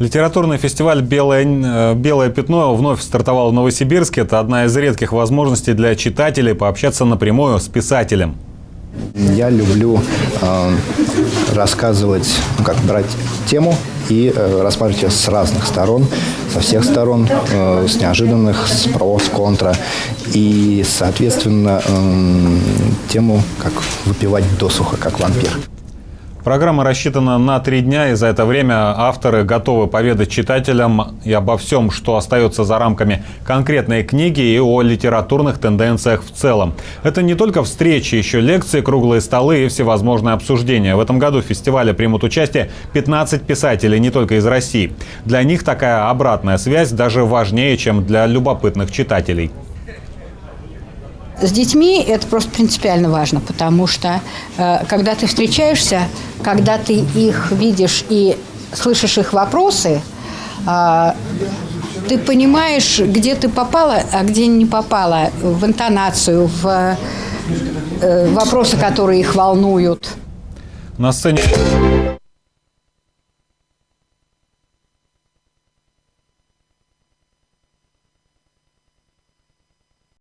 Литературный фестиваль «Белое пятно» вновь стартовал в Новосибирске. Это одна из редких возможностей для читателей пообщаться напрямую с писателем. Я люблю рассказывать, как брать тему и рассматривать ее с разных сторон, со всех сторон, с неожиданных, с про, с контра. И, соответственно, тему как выпивать досуха, как вампир. Программа рассчитана на 3 дня, и за это время авторы готовы поведать читателям и обо всем, что остается за рамками конкретной книги, и о литературных тенденциях в целом. Это не только встречи, еще лекции, круглые столы и всевозможные обсуждения. В этом году в фестивале примут участие 15 писателей не только из России. Для них такая обратная связь даже важнее, чем для любопытных читателей. С детьми это просто принципиально важно, потому что когда ты встречаешься, когда ты их видишь и слышишь их вопросы, ты понимаешь, где ты попала, а где не попала, в интонацию, в вопросы, которые их волнуют. На сцене